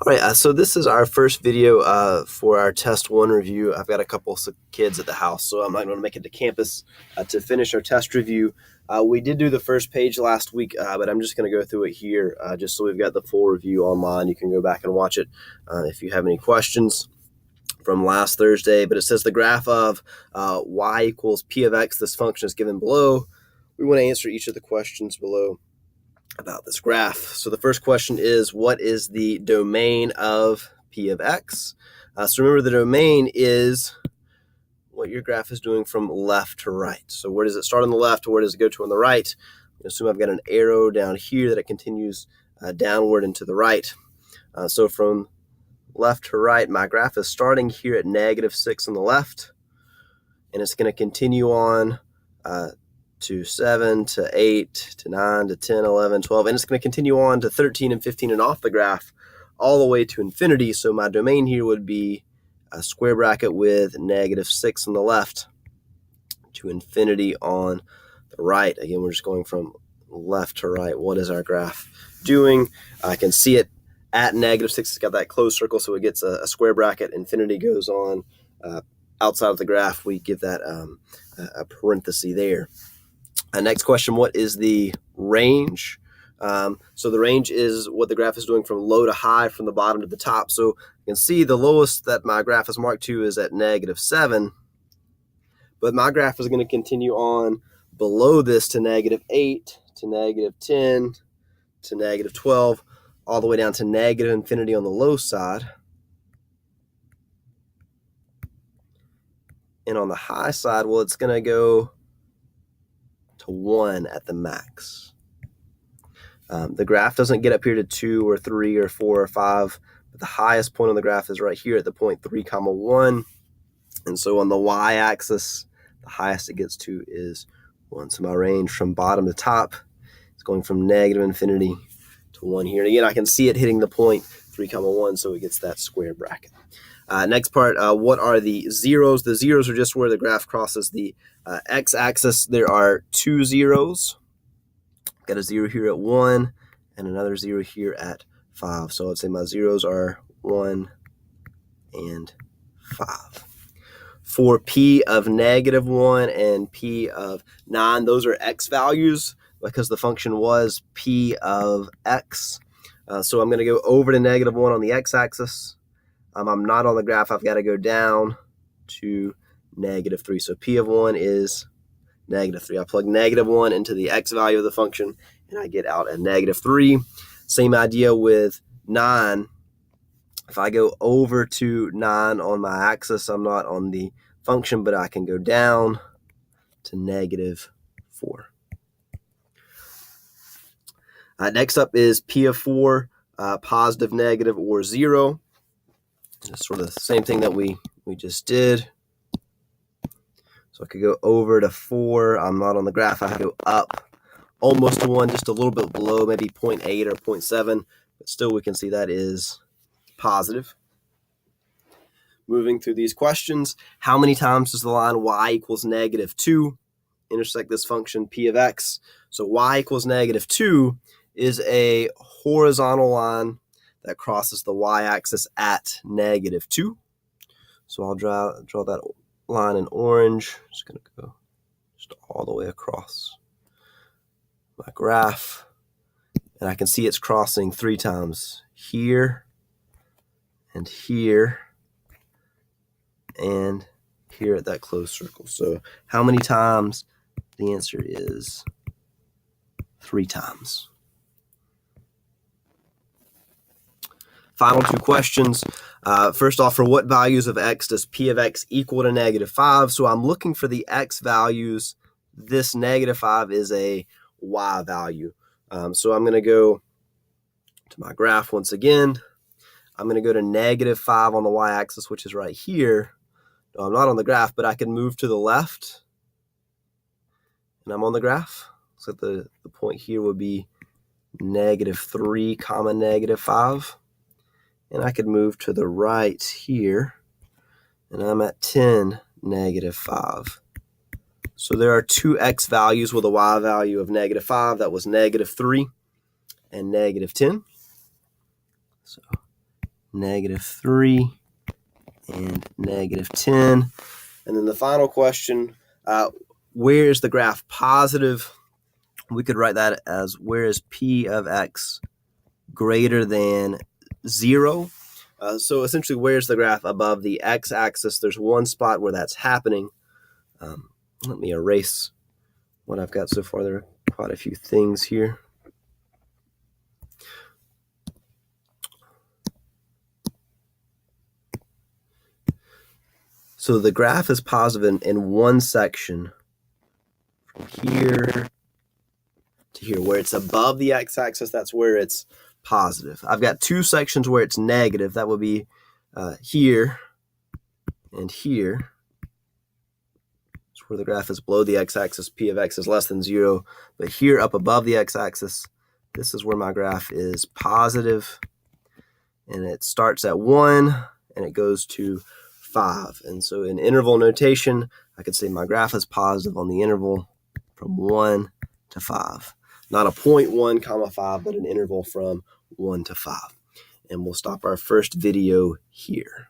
All right, so this is our first video for our test one review. I've got a couple of kids at the house, so I'm not going to make it to campus to finish our test review. We did do the first page last week, but I'm just going to go through it here just so we've got the full review online. You can go back and watch it if you have any questions from last Thursday. But it says the graph of y equals p of x, this function is given below. We want to answer each of the questions below about this graph. So the first question is, what is the domain of p of x? So remember, the domain is what your graph is doing from left to right. So where does it start on the left, or where does it go to on the right? Assume I've got an arrow down here that it continues downward and to the right. So from left to right, my graph is starting here at -6 on the left, and it's going to continue on to 7, to 8, to 9, to 10, 11, 12, and it's going to continue on to 13 and 15 and off the graph all the way to infinity. So my domain here would be a square bracket with -6 on the left to infinity on the right. Again, we're just going from left to right. What is our graph doing? I can see it at -6. It's got that closed circle, so it gets a square bracket. Infinity goes on outside of the graph. We give that a parenthesis there. Next question, what is the range? So the range is what the graph is doing from low to high, from the bottom to the top. So you can see the lowest that my graph is marked to is at -7, but my graph is going to continue on below this to -8, to -10, to -12, all the way down to -infinity on the low side. And on the high side, well, it's going to go to 1 at the max. The graph doesn't get up here to 2 or 3 or 4 or 5, but the highest point on the graph is right here at the point 3, 1. And so on the y-axis, the highest it gets to is 1. So my range from bottom to top is going from -infinity to 1 here. And again, I can see it hitting the point 3, 1, so it gets that square bracket. Next part, what are the zeros? The zeros are just where the graph crosses the x-axis. There are 2 zeros. Got a 0 here at 1 and another 0 here at 5. So I'd say my zeros are 1 and 5. For p of -1 and p of 9, those are x values because the function was p of x. So I'm going to go over to -1 on the x-axis. I'm not on the graph. I've got to go down to -3. So p of 1 is -3. I plug -1 into the x value of the function, and I get out at -3. Same idea with 9. If I go over to 9 on my axis, I'm not on the function, but I can go down to -4. Next up is p of 4, positive, negative, or 0. Just sort of the same thing that we just did. So I could go over to 4. I'm not on the graph. I have to go up almost to 1, just a little bit below, maybe 0.8 or 0.7. But still, we can see that is positive. Moving through these questions, how many times does the line y equals -2 intersect this function p of x? So y equals -2 is a horizontal line that crosses the y-axis at -2. So I'll draw that line in orange. Just going to go just all the way across my graph. And I can see it's crossing 3 times here and here and here at that closed circle. So how many times? The answer is 3 times. Final 2 questions. First off, for what values of x does p of x equal to -5? So I'm looking for the x values. This -5 is a y value. So I'm going to go to my graph once again. I'm going to go to -5 on the y-axis, which is right here. No, I'm not on the graph, but I can move to the left, and I'm on the graph. So the point here would be -3, -5. And I could move to the right here, and I'm at 10, -5. So there are 2 x values with a y value of -5. That was -3 and -10. So -3, and -10. And then the final question, where is the graph positive? We could write that as where is p of x greater than 0? So essentially, where's the graph above the x-axis? There's one spot where that's happening. Let me erase what I've got so far. There are quite a few things here. So the graph is positive in one section from here to here. Where it's above the x-axis, that's where it's positive. I've got two sections where it's negative. That would be here and here. It's where the graph is below the x-axis. P of x is less than 0. But here up above the x-axis, this is where my graph is positive. And it starts at 1 and it goes to 5. And so in interval notation, I could say my graph is positive on the interval from 1 to 5. Not a 0.1 comma 5, but an interval from 1 to 5. And we'll stop our first video here.